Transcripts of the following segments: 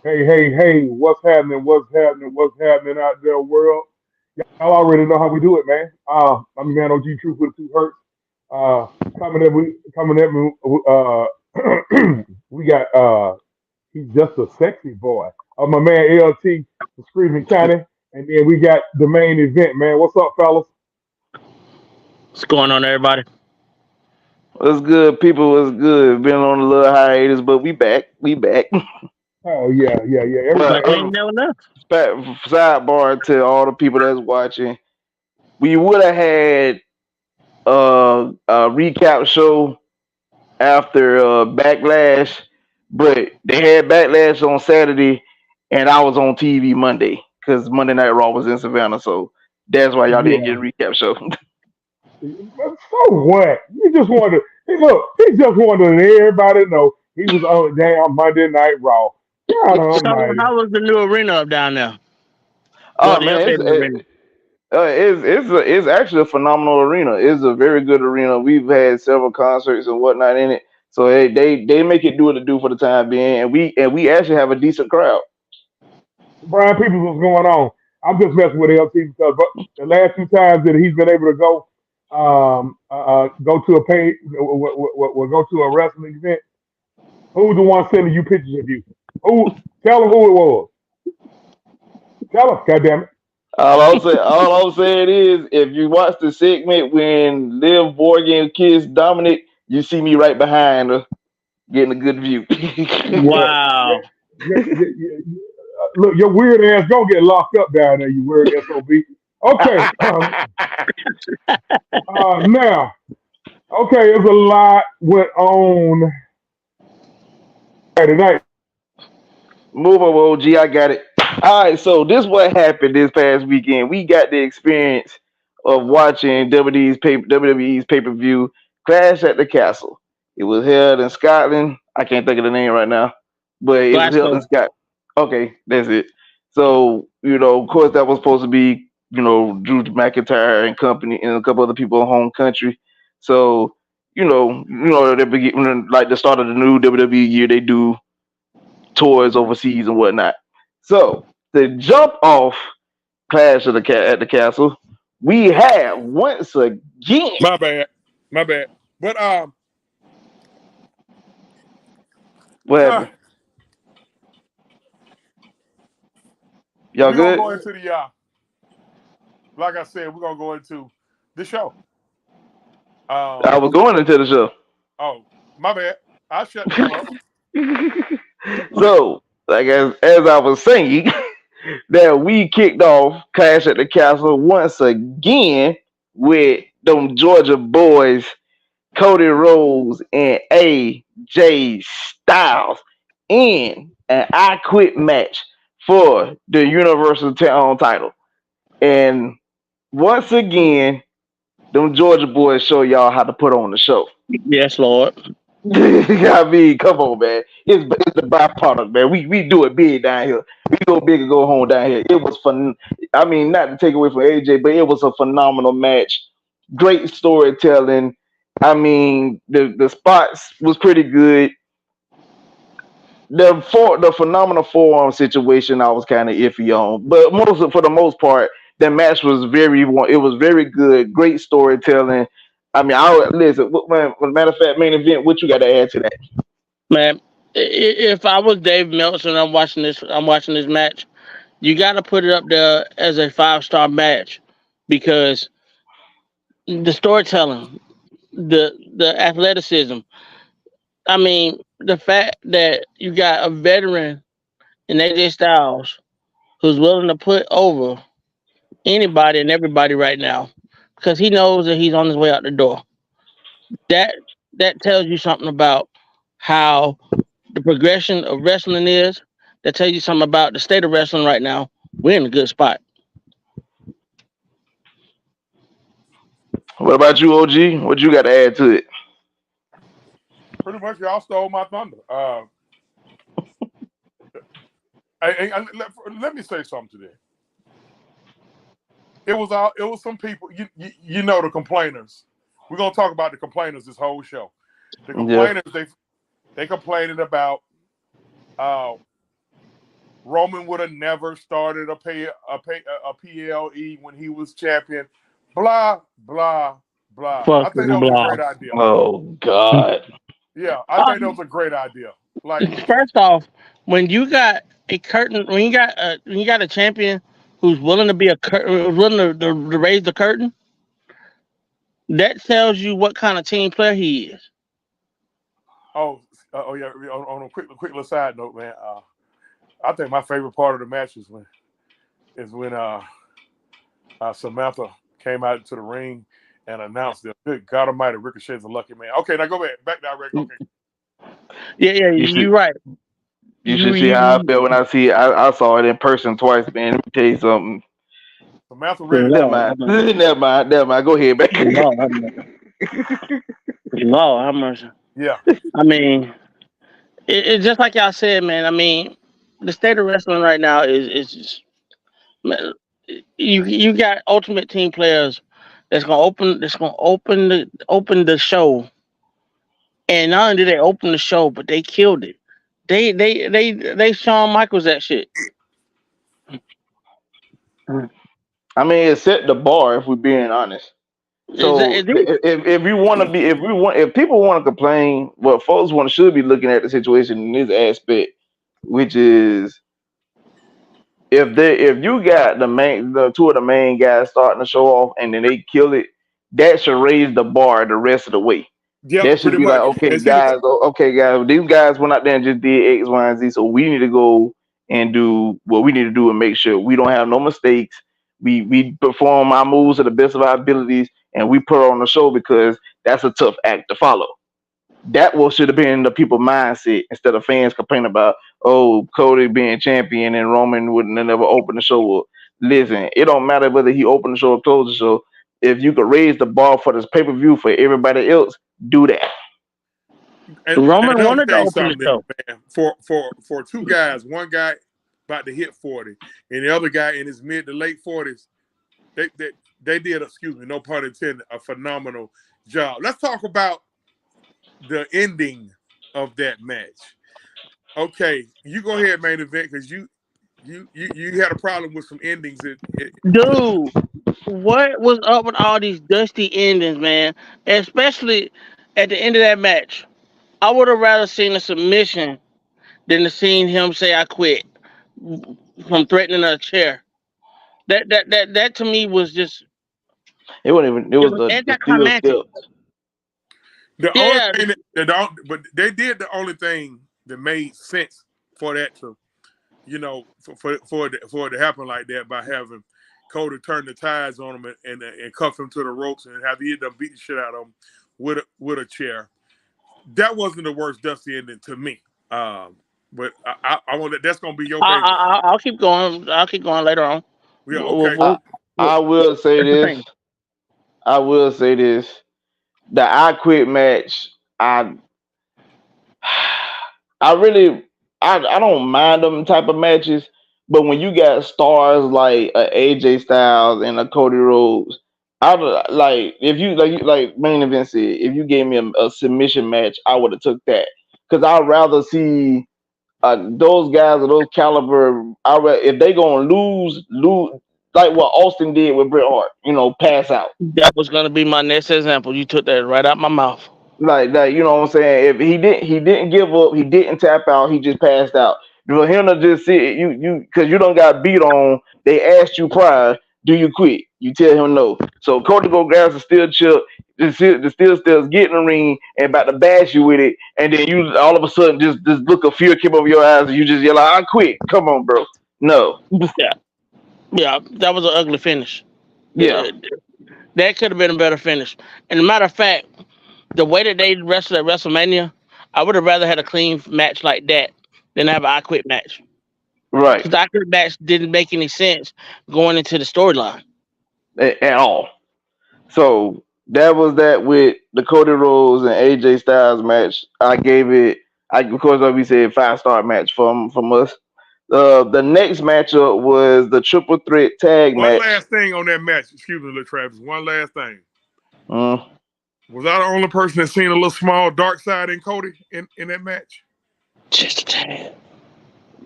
Hey, what's happening? What's happening out there, world? Y'all already know how we do it, man. I'm your man OG Truth with two hurts. Uh, coming at me, we got, he's just a sexy boy. My man LT, the Screaming County. And then we got the main event, man. What's up, fellas? What's going on, everybody? What's good, people? What's good? Been on a little hiatus, but we back. We back. Oh, yeah. But We ain't never left. sidebar to all the people that's watching, we would have had a recap show after Backlash, but they had Backlash on Saturday, and I was on TV Monday because Monday Night Raw was in Savannah, so that's why y'all didn't get Yeah. a recap show. So what? You just wanted, hey, look, he just wanted to let everybody know he was on damn Monday Night Raw. God So, almighty. how was the new arena up down there? Well, Oh the man, updated arena. it's actually a phenomenal arena. It's a very good arena. We've had several concerts and whatnot in it, so they make it do what it do for the time being, and we actually have a decent crowd. Brian Peoples, what's going on? I'm just messing with LT because but the last two times that he's been able to go to a go to a wrestling event, who was the one sending you pictures of you? Who? Tell him who it was. Tell him, goddamn it. All I'm saying is, if you watch the segment when Liv Morgan kissed Dominic, you see me right behind her, getting a good view. Yeah, yeah, Wow. look, your weird ass gonna get locked up down there, you weird SOB. Okay, now, okay, there's a lot went on tonight. Move over, OG. I got it. All right, so this what happened this past weekend. We got the experience of watching WWE's pay per view Clash at the Castle. It was held in Scotland. I can't think of the name right now, but it was held in Glasgow. Scotland. Okay, that's it. So of course, that was supposed to be Drew McIntyre and company and a couple other people in home country. So they begin like the start of the new WWE year. They do tours overseas and whatnot. So to jump off Clash of at the Castle, we have once again. My bad, my bad. But What uh, happened? Y'all we're gonna good? go into the like I said, we're gonna go into the show. I was going into the show. Oh, my bad. I shut them up. So, like as I was saying, that we kicked off Clash at the Castle once again with them Georgia boys, Cody Rhodes and AJ Styles, in an I Quit match for the Universal title. And once again, them Georgia boys show y'all how to put on the show. Yes, Lord. I mean, come on, man. It's the byproduct, man. We do it big down here. We go big and go home down here. It was fun. I mean, not to take away from AJ, but it was a phenomenal match. Great storytelling. I mean, the spots was pretty good. The phenomenal forearm situation I was kind of iffy on, but for the most part, the match was it was very good. Great storytelling. I mean, I listen. Matter of fact, main event. What you got to add to that? Man, if I was Dave Meltzer and I'm watching this match, you got to put it up there as a 5-star match because the storytelling, the athleticism. I mean, the fact that you got a veteran in AJ Styles who's willing to put over anybody and everybody right now because he knows that he's on his way out the door. That that tells you something about how the progression of wrestling is. That tells you something about the state of wrestling right now. We're in a good spot. What about you, OG? What you got to add to it? Pretty much, y'all stole my thunder. Let me say something today. It was some people. You know the complainers. We're gonna talk about the complainers this whole show. The Yeah. complainers they complaining about uh, Roman would have never started a PLE when he was champion. Blah blah blah. I think that Fucking was a blah. great idea. Oh God. Yeah, I think that was a great idea. Like, First off, when you got a curtain, when you got a champion who's willing to be willing to raise the curtain, that tells you what kind of team player he is. oh, oh yeah. On a quick little side note, man. I think my favorite part of the match is when Samantha came out to the ring and announced that good God Almighty, Ricochet's a lucky man. Okay, now go back direct. Okay, Yeah, yeah, You should you're right. you You, should see how I you, felt when I saw it in person twice, man. Let me tell you something. Samantha ready to Never Lord, mind. have mercy. Never mind. Go ahead, man. Lord, have mercy. Lord, have mercy. yeah. I mean, it's just like y'all said, man. I mean, the state of wrestling right now is just man, you got ultimate team players that's gonna open the show, and not only did they open the show, but they killed it. They Shawn Michaels that shit. I mean, it set the bar if we're being honest. Is that So is it, if you want to be if people want to complain, what folks want should be looking at the situation in this aspect, which is if you got the two of the main guys starting to show off and then they kill it, that should raise the bar the rest of the way. That Yep, should pretty be like, much. And see, okay, guys, these guys went out there and just did X, Y, and Z. So we need to go and do what we need to do and make sure we don't have no mistakes. We perform our moves to the best of our abilities, and we put on the show because that's a tough act to follow. That what should have been the people mindset instead of fans complaining about, oh, Cody being champion and Roman wouldn't have never opened the show up. Listen, it don't matter whether he opened the show or closed the show. If you could raise the bar for this pay per view for everybody else, do that. and Roman I'm gonna wanted to tell you open the something, show. man. For two guys, one guy about to hit 40, and the other guy in his mid to late 40s, they they, they did, excuse me, no pun intended, a phenomenal job. Let's talk about the ending of that match. Okay, you go ahead, main event, because you had a problem with some endings. Dude, what was up with all these dusty endings, man? Especially at the end of that match. I would have rather seen a submission than to seen him say I quit from threatening a chair. That to me was just It wasn't even. It it was was the steel anticlimactic. step. The only Yeah, thing but they did the only thing that made sense for that to, for it to happen like that by having Cody turn the ties on him and cuff him to the ropes and have the end up beat the shit out of him with a chair. That wasn't the worst Dusty ending to me. But I want that's gonna be your favorite. I'll keep going. I'll keep going later on. Yeah, We'll, okay. we'll, I we'll, I will say that's the this. thing. I will say this. The I quit match. I really I don't mind them type of matches, but when you got stars like a AJ Styles and a Cody Rhodes, like if like main event said, if you gave me a submission match, I would have took that because I'd rather see those guys of those caliber. If they gonna lose like what Austin did with Bret Hart, pass out. That was gonna be my next example. You took that right out my mouth. Like what I'm saying. If he didn't give up, he didn't tap out, he just passed out. For him to just sit because you don't got beat on. They asked you prior, do you quit? You tell him no. So Cody go grabs a steel chip, the steel steel's get in the ring and about to bash you with it, and then you all of a sudden just this look of fear came over your eyes, and you just yell, "I quit!" Come on, bro. No. Yeah, yeah, that was an ugly finish. Yeah. Uh, that could have been a better finish. And a matter of fact, the way that they wrestled at WrestleMania, I would have rather had a clean match like that than have an I Quit match. Right. Because the I Quit match didn't make any sense going into the storyline. At all. So that was that with the Cody Rhodes and AJ Styles match. I gave it, of course, like we said, 5-star match from us. The next matchup was the triple threat tag One match. last thing on that match. Excuse me, little Travis. One last thing. Mm, Was I the only person that seen a little small dark side in Cody in that match? Just a tad.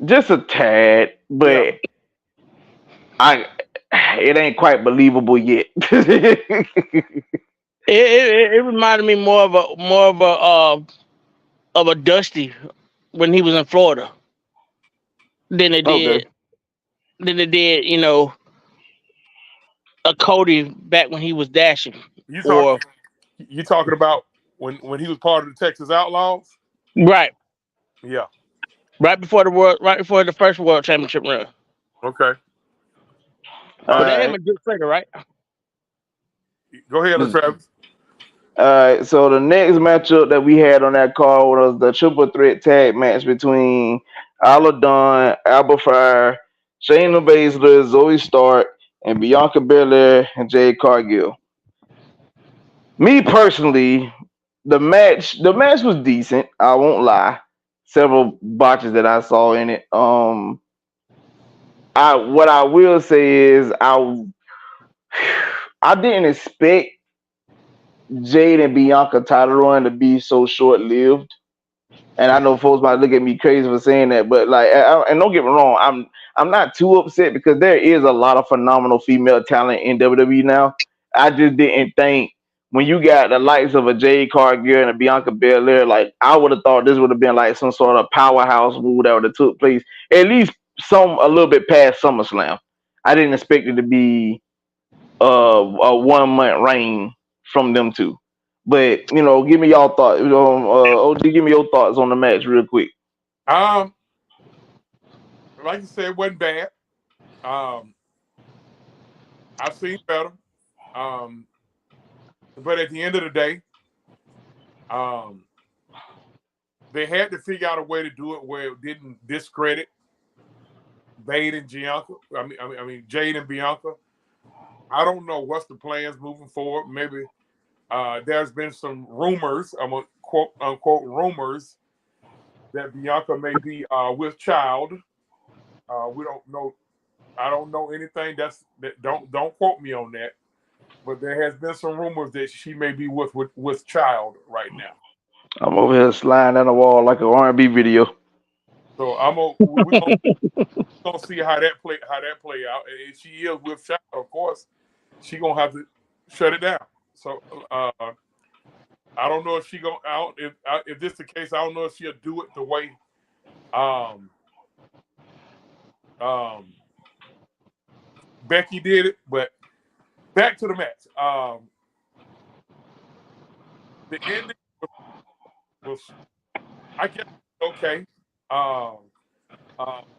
just a tad, Yeah. but I it ain't quite believable yet. It reminded me of a Dusty when he was in Florida than it Okay. did you know, a Cody back when he was dashing. You talk. Or You talking about when he was part of the Texas Outlaws? right, Yeah. right before the first world championship run. Okay. All But Uh, that ain't right. a good fighter, right? go ahead, Travis. All right. So the next matchup that we had on that card was the triple threat tag match between Aladon, Alba Fire, Shayna Baszler, Zoe Stark, and Bianca Belair and Jade Cargill. Me personally, the match was decent. I won't lie. Several botches that I saw in it. I what I will say is I didn't expect Jade and Bianca title run to be so short lived. And I know folks might look at me crazy for saying that, but like, and don't get me wrong, I'm not too upset because there is a lot of phenomenal female talent in WWE now. I just didn't think when you got the likes of a Jade Cargill and a Bianca Belair, like I would have thought this would have been like some sort of powerhouse move that would have took place at least some a little bit past SummerSlam. I didn't expect it to be a 1 month reign from them two. But give me y'all thoughts. OG, give me your thoughts on the match real quick. Um, like you said, it wasn't bad. Um, I've seen better. Um, but at the end of the day, um, they had to figure out a way to do it where it didn't discredit Bade and Bianca. I mean Jade and Bianca. I don't know what's the plans moving forward. Maybe there's been some rumors, I'm gonna quote unquote rumors, that Bianca may be with child. We don't know. I don't know anything. Don't quote me on that. But there has been some rumors that she may be with child right now. I'm over here sliding down the wall like an R&B video. So we're gonna see how that play out. And if she is with child, of course, she gonna have to shut it down. So uh, I don't know if she gonna out if this the case. I don't know if she'll do it the way um um Becky did it. But back to the match. The ending was I guess okay. Um,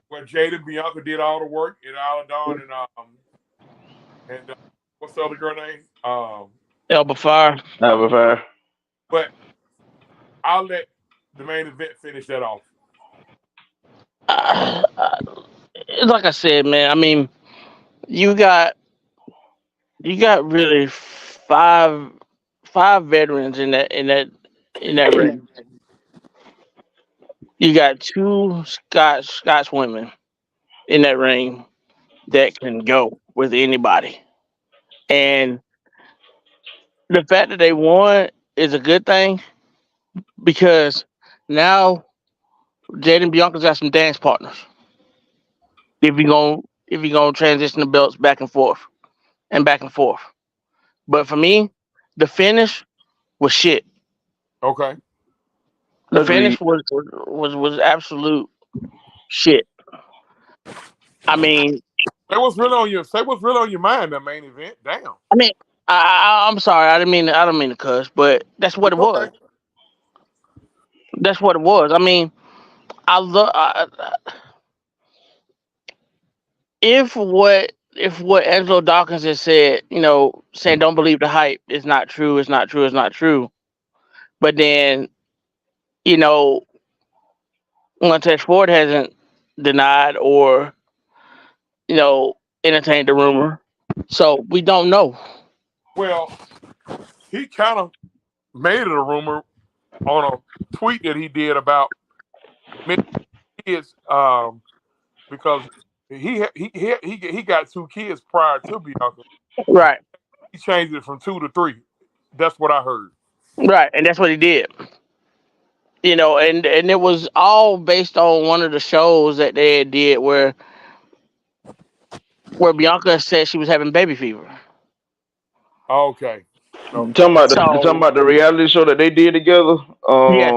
where Jade and Bianca did all the work, and Aladon and what's the other girl name? Elba Fire. I Yeah. prefer. But I'll let the main event finish that off. Uh, uh, like I said, man. I mean, you got you got really five veterans in that ring. You got two Scotch women in that ring that can go with anybody, and the fact that they won is a good thing because now Jade and Bianca's got some dance partners. If you gonna transition the belts back and forth and back and forth. But for me, the finish was shit. Okay. The Agreed. finish was absolute shit. I mean, Say what's really on your mind. That main event. Damn. I mean, I'm sorry. I don't mean to cuss, but that's what It's it okay. was. That's what it was. I mean, I love if what Angelo Dawkins has said, saying don't believe the hype is not true, it's not true, it's not true. But then, you know, Montez Ford hasn't denied or, entertained the rumor. So we don't know. Well, he kind of made it a rumor on a tweet that he did about many kids, because he got two kids prior to Bianca. Right. He changed it from two to three. That's what I heard. Right. And that's what he did. and it was all based on one of the shows that they had did where Bianca said she was having baby fever. Okay. Okay. Talking So about the reality show that they did together. yes,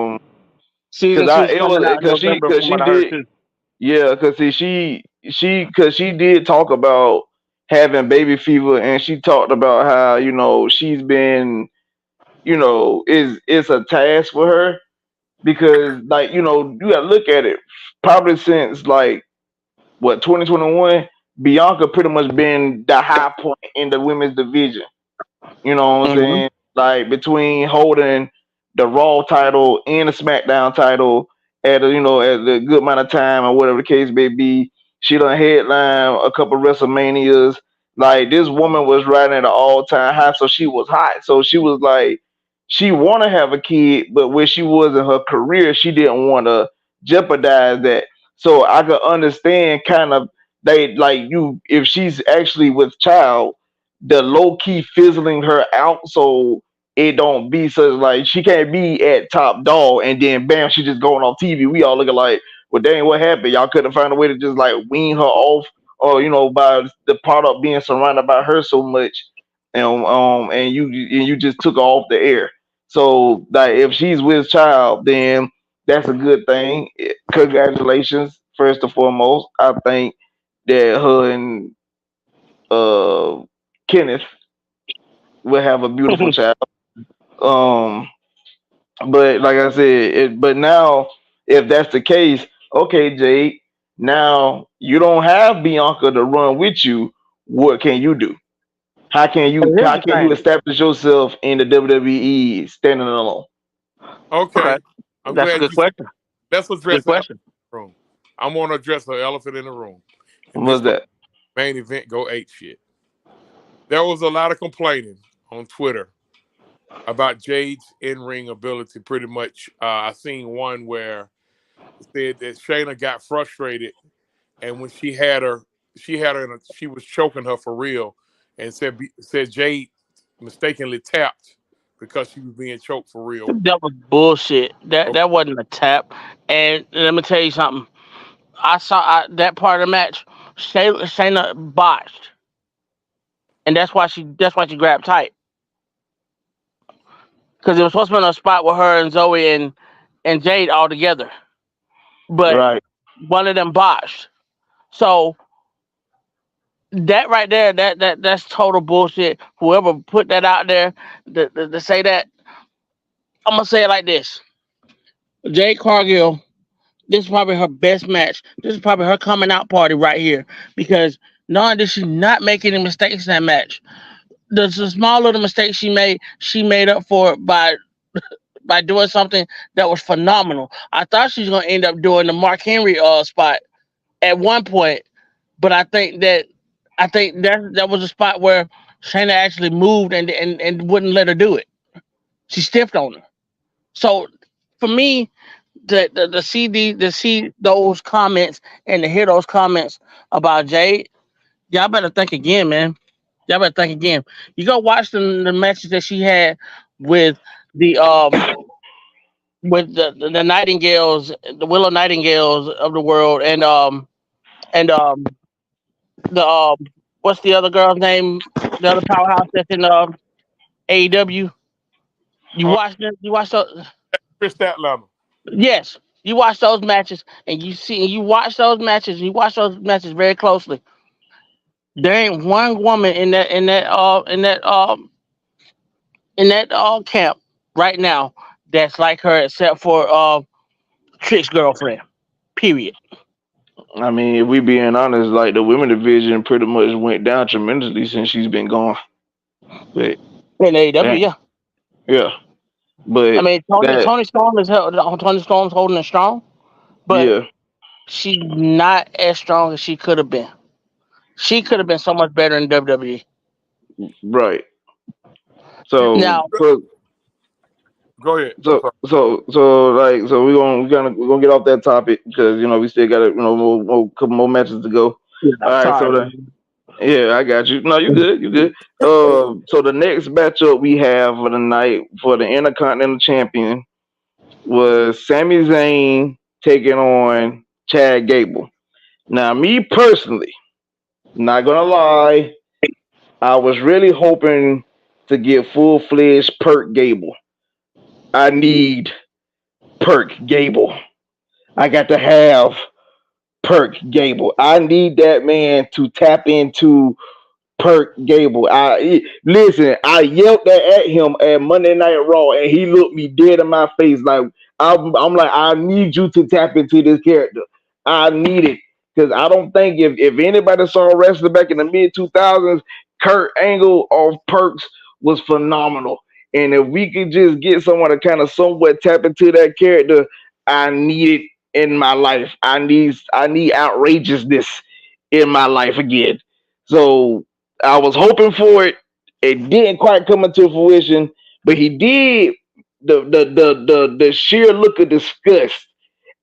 season Cause two's it coming was out in November, cause from she what I heard did. too. Yeah, cause see, cause she did talk about having baby fever, and she talked about how she's been is it's a task for her because like you gotta look at it probably since like what 2021, Bianca pretty much been the high point in the women's division. You know what I'm Hmm. saying? Like between holding the Raw title and the SmackDown title at a good amount of time or whatever the case may be. She done headline a couple WrestleManias. Like this woman was riding at an all time high, so she was hot. So she was like, she want to have a kid, but where she was in her career, she didn't want to jeopardize that. So I could understand kind of they like you if she's actually with child the low key fizzling her out so it don't be such like she can't be at top dog and then bam she just going off TV. We all looking like, well dang, what happened? Y'all couldn't find a way to just like wean her off or by the product being surrounded by her so much and you just took her off the air. So like if she's with child then that's a good thing. Congratulations first and foremost. I think that her and uh Kenneth will have a beautiful child. Um, but like I said, but now if that's the case, okay, Jade, now you don't have Bianca to run with you. What can you do? And here's How the can you thing. establish yourself in the WWE standing alone? Okay, Okay. I'm that's a glad good you said. question. Let's Good address the elephant question. in the room. I'm going to address the elephant in the room, and this Was way, that main event go ape shit. There was a lot of complaining on Twitter about Jade's in ring ability. Pretty much, I seen one where it said that Shayna got frustrated, and when she was choking her for real, and said Jade mistakenly tapped because she was being choked for real. That was bullshit. That Okay. that wasn't a tap. And let me tell you something. I saw that part of the match. Shayna botched, and that's why she grabbed tight because it was supposed to be on a spot with her and Zoe and Jade all together, but right? one of them botched. So that right there, that's total bullshit. Whoever put that out there to say that, I'm gonna say it like this: Jade Cargill, this is probably her best match. This is probably her coming out party right here because not only did she not make any mistakes in that match, the small little mistakes she made up for it by doing something that was phenomenal. I thought she was gonna end up doing the Mark Henry spot at one point, but I think that was a spot where Shayna actually moved and wouldn't let her do it. She stiffed on her. So for me, to see those comments and to hear those comments about Jade, y'all better think again, man. Y'all better think again. You go watch the matches that she had with the the Nightingales, the Willow Nightingales of the world, and the what's the other girl's name? The other powerhouse that's in AEW. You Uh, watch them. You watch those. Chris Statlander. Yes, you watch those matches, and you watch those matches. You watch those matches very closely. There ain't one woman in that camp right now that's like her, except for Trick's girlfriend. Period. I mean, if we being honest, like the women division pretty much went down tremendously since she's been gone. But In AEW, that, yeah. yeah, I but mean, Tony that, Tony Storm is Tony Storm's holding it strong, but yeah, she's not as strong as she could have been. She could have been so much better in WWE. right. You So, Now, so, go ahead. I'm so, sorry. so we're gonna get off that topic because we still got more couple more matches to go. yeah, All right, sorry, so man. yeah, I got you. No, you good, you good. So the next matchup we have for the night for the Intercontinental Champion was Sami Zayn taking on Chad Gable. Now, me personally, not gonna lie, I was really hoping to get full fledged Perk Gable. I need Perk Gable. I got to have Perk Gable. I need that man to tap into Perk Gable. Listen. I yelled that at him at Monday Night Raw, and he looked me dead in my face. Like I'm like, I need you to tap into this character. I need it because I don't think if anybody saw wrestling back in the mid 2000s, Kurt Angle or Perks was phenomenal. And if we could just get someone to kind of somewhat tap into that character, I need it in my life. I need outrageousness in my life again. So I was hoping for it. It didn't quite come into fruition, but he did. The sheer look of disgust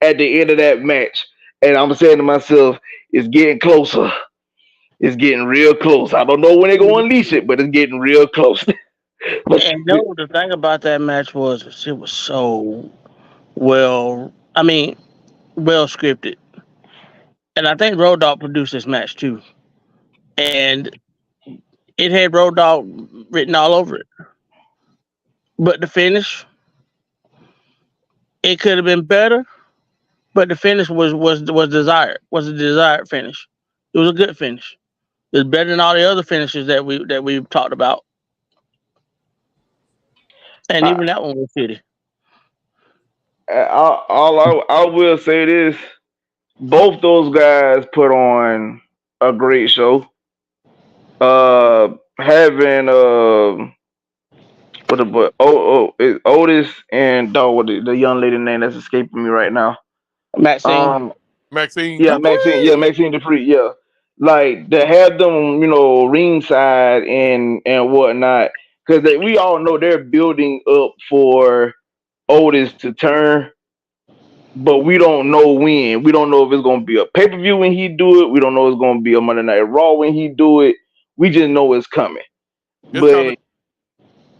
at the end of that match, and I'm saying to myself, it's getting closer. It's getting real close. I don't know when they're gonna unleash it, but it's getting real close. But And no, the thing about that match was it was so well. I mean, well scripted, and I think Road Dogg produced this match too, and it had Road Dogg written all over it. But the finish, it could have been better, but the finish was desired. Was a desired finish. It was a good finish. It was better than all the other finishes that we've talked about, and I, even that one was shitty. I will say this: both those guys put on a great show. Having what the boy? Otis and dog. What the young lady name that's escaping me right now? Maxine, Um, Maxine yeah, Maxine. Yeah, Dupree. Maxine Dupree. Yeah, like to have them, ringside and whatnot, because we all know they're building up for Otis to turn, but we don't know when. We don't know if it's gonna be a pay per view when he do it. We don't know if it's gonna be a Monday Night Raw when he do it. We just know it's coming, It's coming.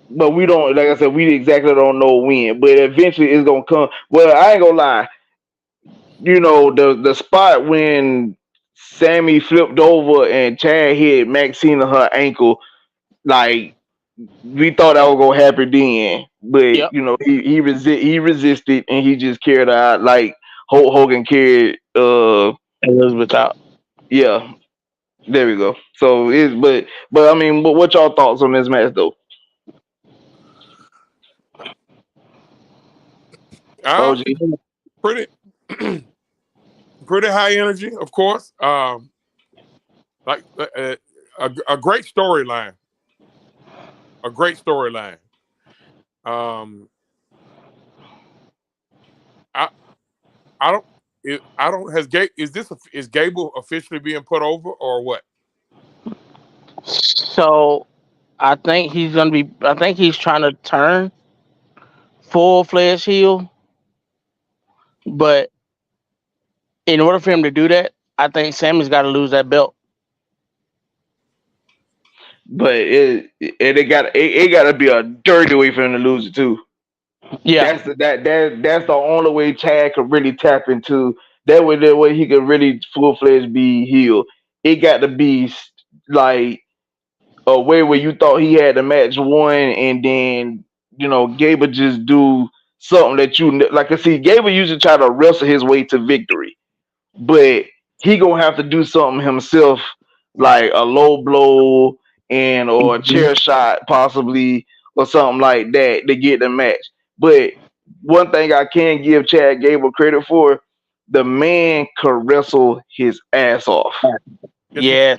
but we don't. Like I said, we exactly don't know when, but eventually it's gonna come. Well, I ain't gonna lie. The spot when Sammy flipped over and Chad hit Maxine on her ankle, like we thought that was gonna happen then, but yep, he resisted and he just carried her out like Hulk Hogan carried. Elizabeth out. Yeah, there we go. So it's but I mean, what y'all thoughts on this match though? Uh, OG. pretty pretty high energy, of course. Like a great storyline. A great storyline. Um, I I don't. I don't. Is Gable officially being put over or what? So I think he's gonna be. I think he's trying to turn full fledged heel, but in order for him to do that, I think Sammy's got to lose that belt. But it got to be a dirty way for him to lose it too. Yeah, That's the only way Chad could really tap into that way he could really full fledged be healed. It got to be like a way where you thought he had the match won, and then Gable just do something that like. I see, Gable usually try to wrestle his way to victory, but he gonna have to do something himself, like a low blow and or a mhm. chair shot possibly or something like that to get the match. But one thing I can give Chad Gable credit for, the man could wrestle his ass off. Yes, he. Yeah,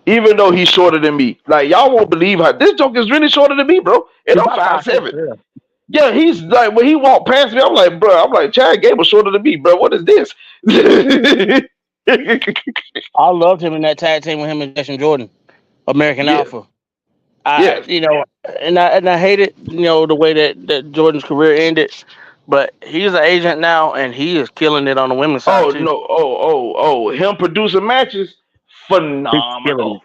Even though he's shorter than me. Like y'all won't believe how this joke is really shorter than me, bro. And he's I'm about five 5'6". seven. Yeah. Yeah, he's like when he walked past me, I'm like, bro, Chad Gable shorter than me, bro. What is this? I loved him in that tag team with him and Jason Jordan, American Yes, Alpha. I, yes. you know, and I hated, the way that Jordan's career ended, but he's an agent now, and he is killing it on the women's side Oh too. no, him producing matches, He's killing phenomenal. it,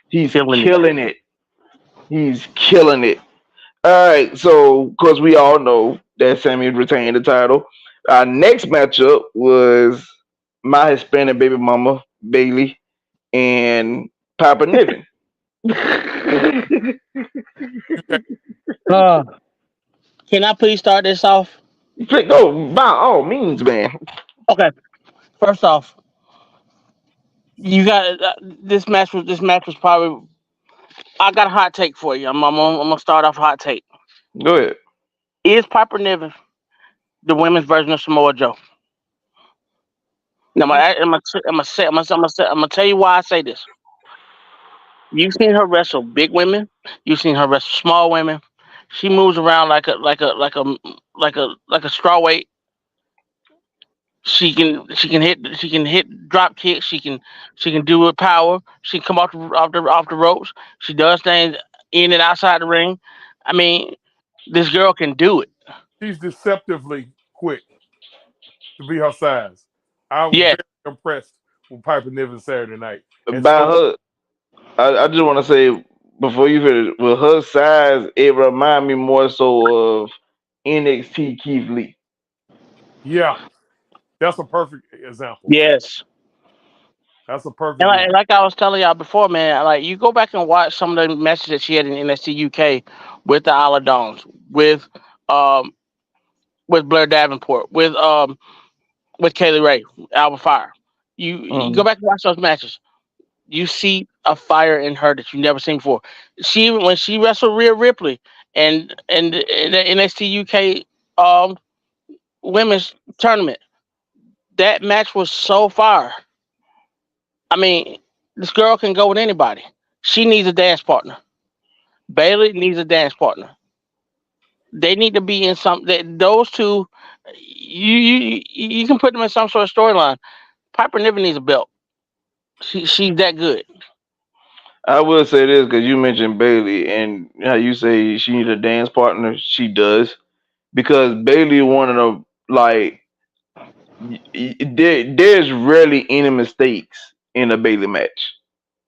He's killing it. killing it. He's killing it. All right, so because we all know that Sammy retained the title. Our next matchup was my Hispanic baby mama, Bailey, and Papa Niven. Okay. Uh, can I please start this off? Go by all means, man. Okay. First off, you got this match was probably. I got a hot take for you. I'm gonna start off a hot take. Go ahead. Is Piper Niven the women's version of Samoa Joe? Now, Mm, I'm gonna tell you why I say this. You've seen her wrestle big women. You've seen her wrestle small women. She moves around like a straw weight. She can hit drop kicks. She can do it with power. She can come off the ropes. She does things in and outside the ring. I mean, this girl can do it. she's deceptively quick to be her size. I was Yeah, very impressed with Piper Niven Saturday night. And By so, her, I just want to say before you finish, with her size, it remind me more so of NXT Keith Lee. yeah, that's a perfect example. yes. That's a And perfect like, and example. like I was telling y'all before, man, like you go back and watch some of the matches that she had in NXT UK with the Isla Dons, um with Blair Davenport, with Kaylee Ray, Alba Fire. You go Mm. back and watch those matches. You see a fire in her that you never seen before. She when she wrestled Rhea Ripley and in the NXT UK women's tournament, that match was so fire. I mean, this girl can go with anybody. She needs a dance partner. Bailey needs a dance partner. They need to be in some. Those two, you can put them in some sort of storyline. Piper Niven needs a belt. She's that good. I will say this because you mentioned Bailey and how you say she needs a dance partner. She does because Bailey one of the like there's rarely any mistakes in a Bailey match.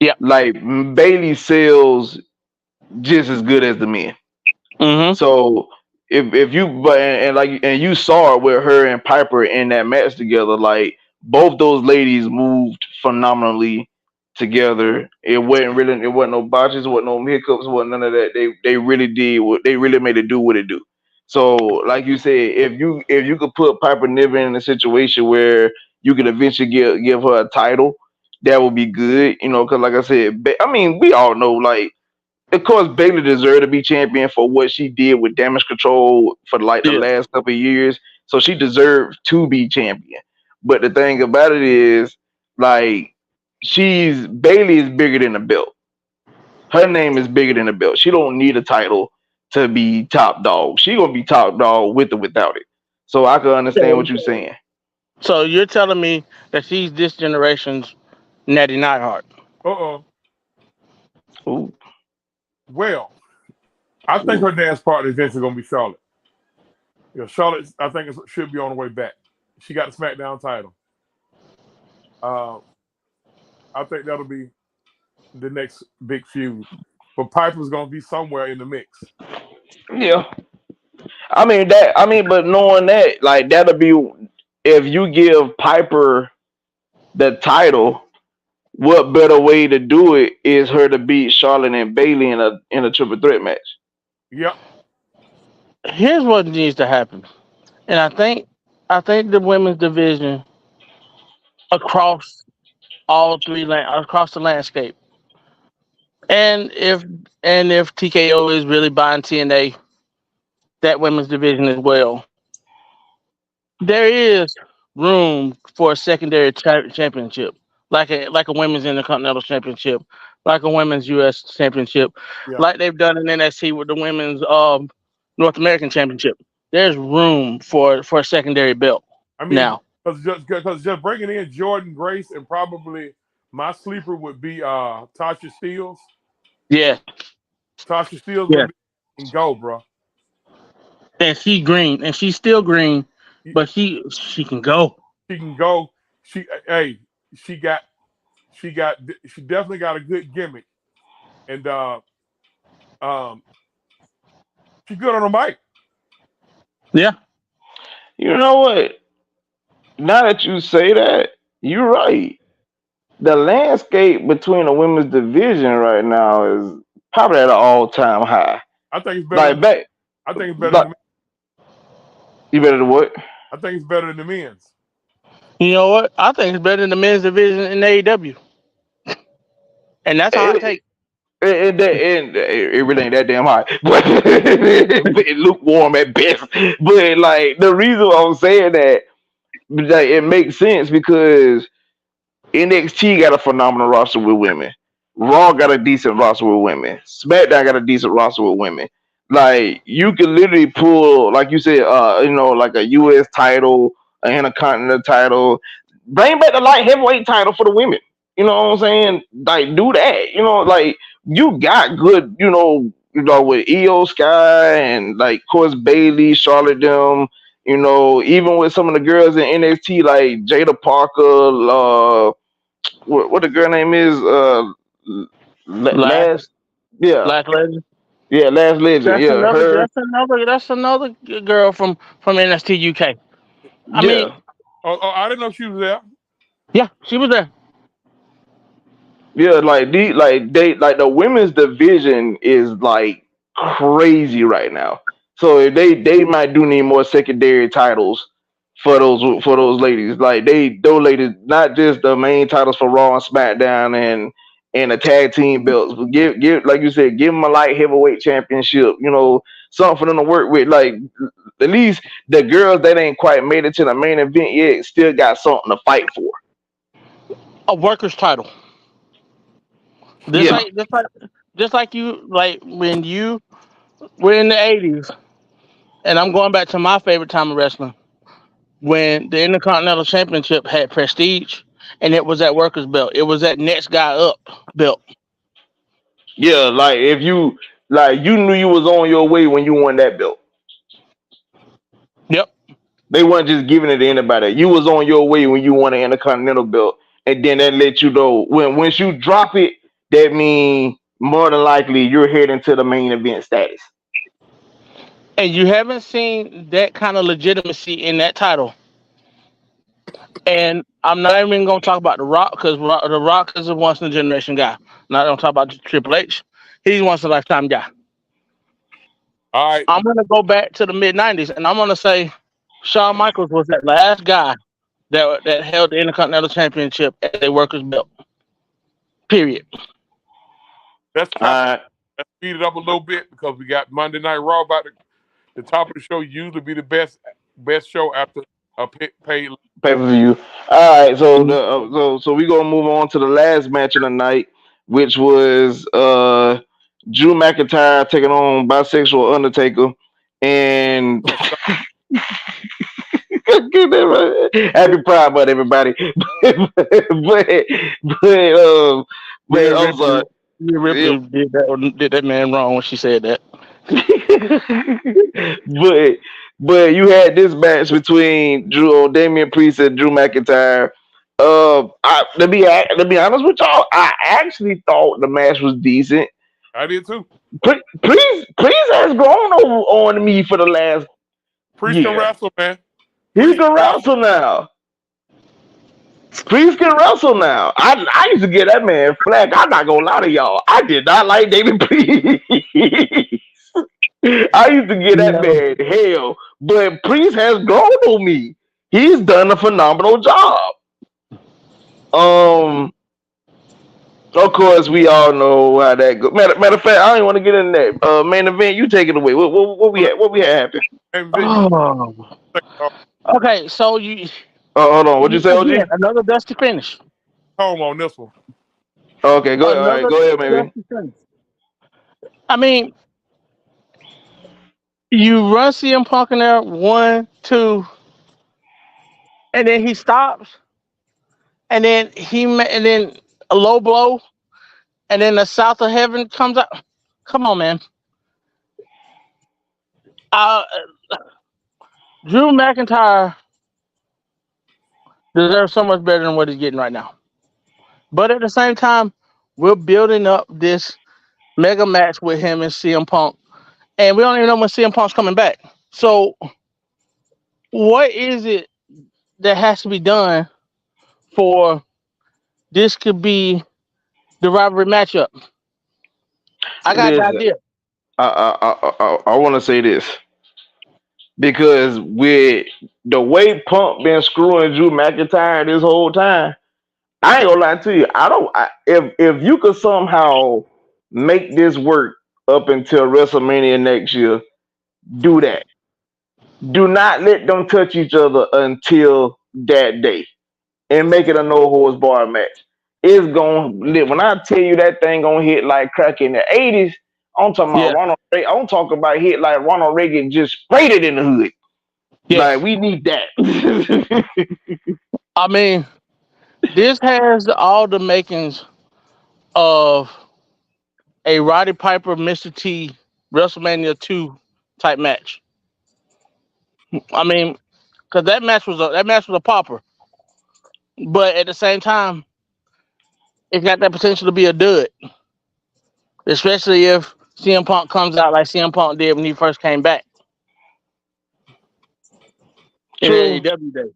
Yep. Like Bailey sells just as good as the men. Mm-hmm. So if you and like and you saw it with her and Piper in that match together, like both those ladies moved phenomenally together. It wasn't no botches, it wasn't no hiccups, it wasn't none of that. They really did what they really made it do what it do. So like you said, if you could put Piper Niven in a situation where you could eventually give her a title, that would be good. You know, because like I said, I mean we all know like of course Bailey deserved to be champion for what she did with damage control for like the Yeah. last couple of years. So she deserved to be champion. But the thing about it is, like, she's Bailey is bigger than the belt. Her name is bigger than the belt. She don't need a title to be top dog. She gonna be top dog with or without it. So I can understand what So, you're saying. so you're telling me that she's this generation's Natty Nightheart? Uh-oh. Ooh, Well, I think ooh. her dance partner is eventually going to be Charlotte. Charlotte, I think, should be on the way back. She got the SmackDown title. Uh, I think that'll be the next big feud. But Piper's going to be somewhere in the mix. Yeah. But knowing that, like that'll be if you give Piper the title, what better way to do it is her to beat Charlotte and Bailey in a triple threat match. Yep. Here's what needs to happen, and I think the women's division across across the landscape, and if TKO is really buying TNA, that women's division as well, there is room for a secondary championship, like a women's intercontinental championship, like a women's U.S. championship, Yeah. like they've done in NXT with the women's North American championship. There's room for a secondary belt I mean, now. because just bringing in Jordan Grace and probably my sleeper would be Tasha Steeles. Yeah, Tasha Steeles yeah. would be and go, bro. And she's green, and she's still green, but she can go. She can go. Hey, she got she got she definitely got a good gimmick, and um, she's good on the mic. Yeah. You know what? Now that you say that, you're right. The landscape between the women's division right now is probably at an all-time high. I think it's better than Like back, I think it's better like than you better than what? I think it's better than the men's. You know what? I think it's better than the men's division in AEW, and that's a hot It, take. it really ain't that damn hot, but it lukewarm at best. But like the reason why I'm saying that, like, it makes sense because NXT got a phenomenal roster with women. Raw got a decent roster with women. SmackDown got a decent roster with women. Like you can literally pull, like you said, like a US title, a Intercontinental title, bring back the light heavyweight title for the women. You know what I'm saying? Like do that. Like you got good, with Io Sky and like of course Bailey, Charlotte them. Even with some of the girls in NXT like Jada Parker, what the girl name is? Last, Last, yeah, last legend. yeah, Last Legend, That's yeah, another. her, That's another girl from NXT UK. I mean, yeah, Oh, I didn't know she was there. yeah, she was there. yeah. Like the women's division is like crazy right now. So they might do need more secondary titles for those ladies. Like those ladies, not just the main titles for Raw and SmackDown and the tag team belts, but give like you said, give them a light heavyweight championship. Something for them to work with. Like at least the girls that ain't quite made it to the main event yet still got something to fight for. A workers' title. Just Yeah, like, just like, just like you, like when you were in the '80s, and I'm going back to my favorite time of wrestling when the Intercontinental Championship had prestige, and it was that workers' belt. It was that next guy up belt. yeah. Like if you knew you was on your way when you won that belt. Yep. They weren't just giving it to anybody. You was on your way when you won an Intercontinental belt, and then that let you know when once you drop it, that means more than likely you're heading to the main event status. And you haven't seen that kind of legitimacy in that title. And I'm not even going to talk about The Rock because The Rock is a once in a generation guy. Not going to talk about Triple H. He's once in a lifetime guy. All right. I'm going to go back to the mid '90s, and I'm going to say Shawn Michaels was that last guy that held the Intercontinental Championship as a workers' belt. Period. Let's All try. right, Let's speed it up a little bit because we got Monday Night Raw about the top of the show. Usually be the best show after a paid. pay per view. All right, so we gonna move on to the last match of the night, which was Drew McIntyre taking on bisexual Undertaker, and get that right. Happy Pride Month, everybody. But Rhea I'm sorry. Ripley, Rhea Yeah. Ripley did that man wrong when she said that. but you had this match between Damian Priest and Drew McIntyre. To be honest with y'all, I actually thought the match was decent. I did too. Priest has grown on me for the last Priest can year. wrestle, man. He Priest can can wrestle. wrestle now. Priest can wrestle now. I used to get that man flack. I'm not gonna lie to y'all. I did not like David Priest. I used to get that No. man hell, but Priest has grown on me. He's done a phenomenal job. Um, of course, we all know how that goes. Matter of fact, I don't even want to get in there. Main event, you take it away. What we had happen? And Vic, you Oh. Okay, so you Hold on. What'd you say, again OG? another dusty finish. home on this one. Okay, go ahead. All right, Another go ahead, maybe. dusty finish. I mean, you run CM Punk in there 1, 2, and then he stops, and then a low blow, and then the South of Heaven comes out. Come on, man. Uh, Drew McIntyre deserves so much better than what he's getting right now. But at the same time, we're building up this mega match with him and CM Punk, and we don't even know when CM Punk's coming back. So what is it that has to be done for this could be the rivalry matchup? I got the Listen, idea. I want to say this because with the way Punk been screwing Drew McIntyre this whole time, I ain't gonna lie to you. I don't. If you could somehow make this work up until WrestleMania next year, do that. Do not let them touch each other until that day, and make it a no holds bar match. It's gonna when I tell you that thing gonna hit like crack in the '80s. I'm talking about Yeah. Ronald. I'm talking about hit like Ronald Reagan just sprayed it in the hood. Like Yes. we need that. I mean, this has all the makings of a Roddy Piper, Mr. T, WrestleMania 2 type match. I mean, because that match was a popper, but at the same time, it got that potential to be a dud, especially if CM Punk comes out like CM Punk did when he first came back in the True, AEW days.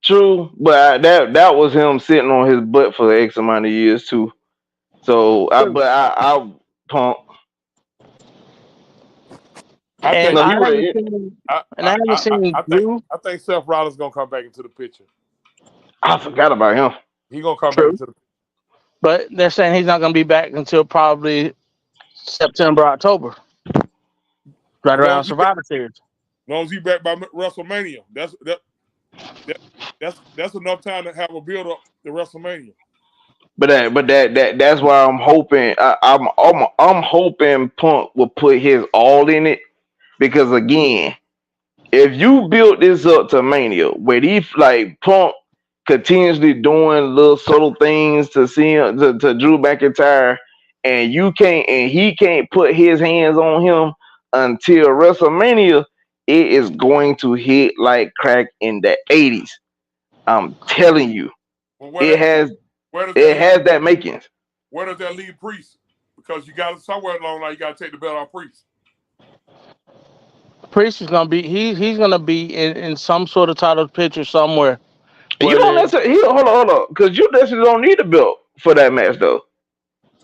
true, but that was him sitting on his butt for X amount of years too. So, I Punk. I And think No, I he would haven't have. seen, I and I I, haven't I, seen I think Drew. I think Seth Rollins gonna come back into the picture. I forgot about him. He gonna come back True, into the but they're saying he's not going to be back until probably September, October, right as long around as he back, Survivor Series. as long as he back by WrestleMania. That that's enough time to have a build up to WrestleMania. That's why I'm hoping. I'm hoping Punk will put his all in it because again, if you build this up to Mania, where he like Punk continuously doing little subtle things to see to Drew McIntyre, and he can't put his hands on him until WrestleMania, it is going to hit like crack in the '80s. I'm telling you, Well, it has where does that it leave has that makings. where does that leave Priest? Because you got somewhere along line you got to take the belt off Priest. Priest is going to be he's going to be in some sort of title picture somewhere. You don't Whether necessarily hold on, because you necessarily don't need a belt for that match though.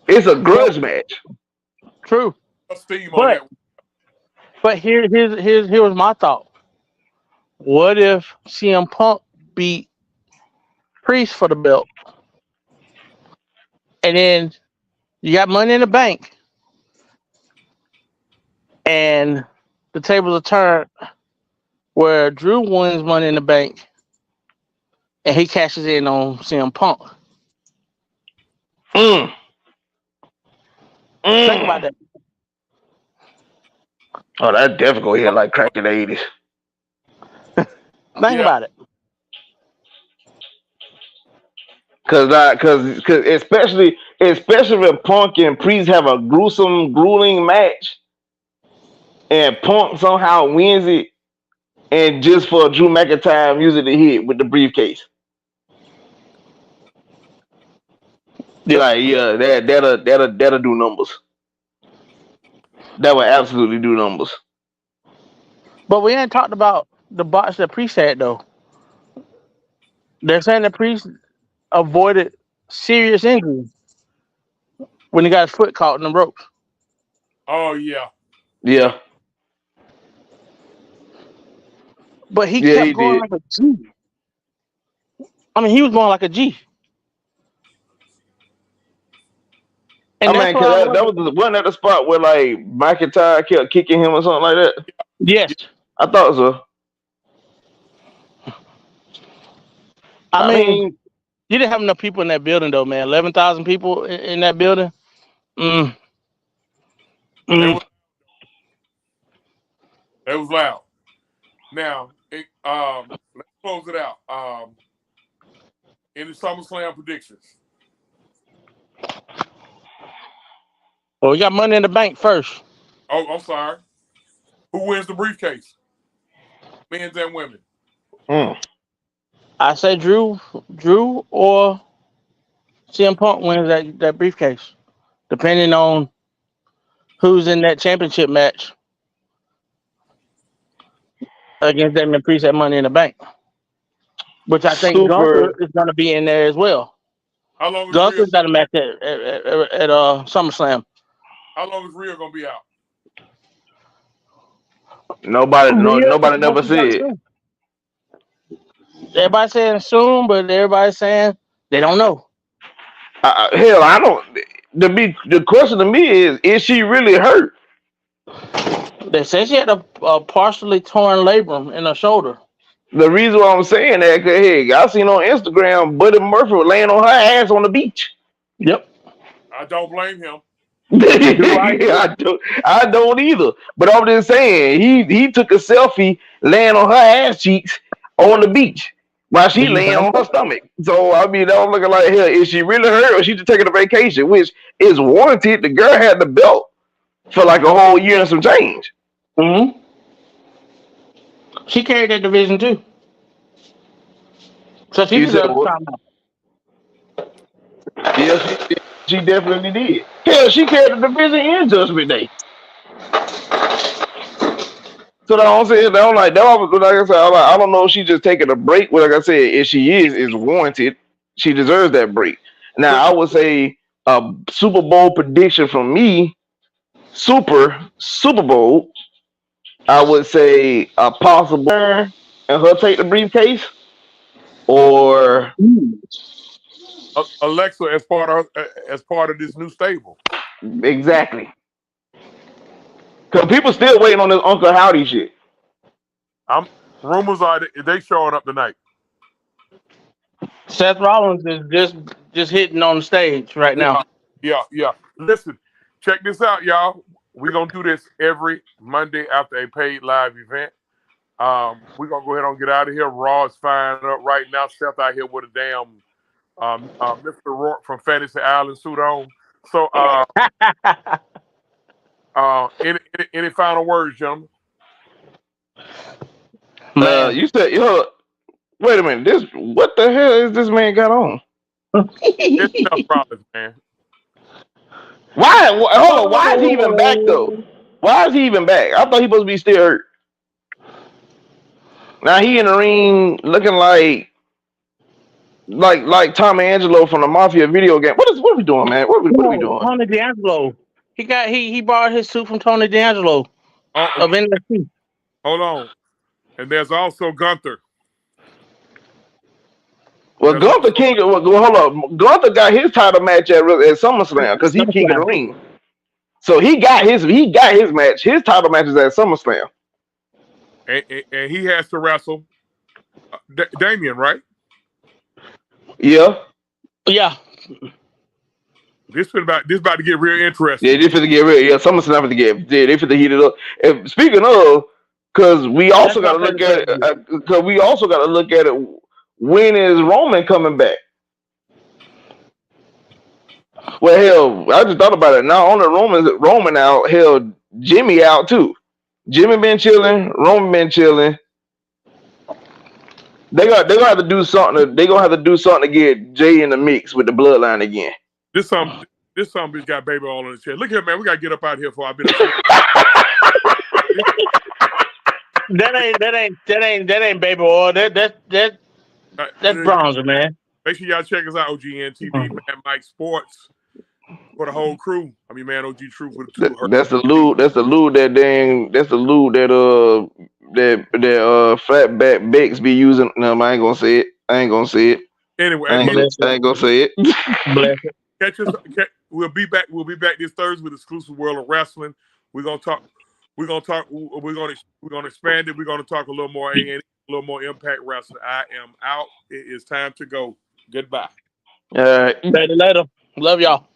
It's a well, grudge match. true, A steam on but that. here was my thought. What if CM Punk beat Priest for the belt, and then you got Money in the Bank, and the tables are turned where Drew wins Money in the Bank, and he cashes in on CM Punk. Mm, Think about mm. that. Oh, that definitely hit like crack in the '80s. Think Yeah. about it. Cause especially when Punk and Priest have a grueling match, and Punk somehow wins it, and just for Drew McIntyre music to hit with the briefcase. Yep. Like yeah, that'll do numbers. That would absolutely do numbers. But we ain't talked about the botch that Priest had though. They're saying that Priest avoided serious injury when he got his foot caught in the ropes. Oh yeah. Yeah. Yeah, But he yeah, kept he going did. like a G. I mean, he was going like a G. I And that's mean, what I cause that wonder. was wasn't that the spot where like McIntyre kept kicking him or something like that. Yes. I thought so. I I mean, mean, you didn't have enough people in that building though, man. 11,000 people in that building. Mm, They mm. was they was loud. Now, let's close it out. Any SummerSlam predictions? Well, we got Money in the Bank first. Oh, I'm sorry. Who wins the briefcase? Men's and women. mm, I say Drew or CM Punk wins that briefcase, depending on who's in that championship match against Damian Priest at Money in the Bank, which I think Gunther Super. is going to be in there as well. How long is Rhea? Gunther's got a match at SummerSlam. How long is Rhea gonna be out? Nobody never Supposed to be out said. soon. Everybody's saying soon, but everybody's saying they don't know. Hell, I don't. The question to me is she really hurt? They said she had a partially torn labrum in her shoulder. The reason why I'm saying that, cause hey, I seen on Instagram Buddy Murphy was laying on her ass on the beach. Yep. I don't blame him. I don't either. But I'm just saying he took a selfie laying on her ass cheeks on the beach while she laying on her stomach. So I mean, I'm looking like, hell, is she really hurt or she just taking a vacation, which is warranted? The girl had the belt for like a whole year and some change. Mm-hmm. She carried that division too. So she deserves time out. Yeah, she definitely did. Hell, she carried the division in Judgment Day. So I'm saying, I'm like I said, I don't know if she's just taking a break. Well, like I said, if she is warranted. She deserves that break. Now, I would say a Super Bowl prediction from me, Super Bowl. I would say a possible and her take the briefcase, or Alexa as part of this new stable. exactly. Because people still waiting on this Uncle Howdy shit. Rumors are they showing up tonight. Seth Rollins is just hitting on the stage right now. Yeah. Listen, check this out, y'all. We're gonna do this every Monday after a paid live event. We're gonna go ahead and get out of here. Raw is firing up right now. Seth out here with a damn Mr. Rourke from Fantasy Island suit on. So any final words, gentlemen? Man. You said, wait a minute. What the hell is this man got on? It's Seth Rollins, man. Why? Hold on. Why is he even back though? Why is he even back? I thought he supposed to be still hurt. Now he in the ring looking like Tom Angelo from the Mafia video game. What are we doing, man? What are we doing? Tony D'Angelo. He borrowed his suit from Tony D'Angelo of NXT. Hold on. And there's also Gunther. Well, Gunther King. Well, hold up. Gunther got his title match at SummerSlam because he's King of the Ring. So he got his match. His title match is at SummerSlam. And he has to wrestle Damien, right? Yeah. Yeah. This about to get real interesting. Yeah, this finna get real. Yeah, SummerSlam finna get. Yeah, they finna heat it up. And speaking of, because we also got to look at it. Because we also got to look at it. When is Roman coming back? Well, hell, I just thought about it. Not only Roman out, hell, Jimmy out too. Jimmy been chilling. Roman been chilling. They're gonna have to do something. They're gonna have to do something to get Jay in the mix with the bloodline again. This bitch got baby all on the chair. Look here, man. We gotta get up out here before I've been. That ain't baby oil. That's bronzer, man. Make sure y'all check us out, OGN TV, Man Mike Sports, for the whole crew. I mean, man, OG Truth with the two. That's the lube that Fatback Bex be using. No, I ain't gonna say it. Anyway, I ain't gonna say it. Bless it. Catch us. We'll be back this Thursday with Exclusive World of Wrestling. We're gonna expand it. We're gonna talk a little more A&E, a little more Impact Wrestling. I am out. It is time to go. Goodbye. All right. Later. Love y'all.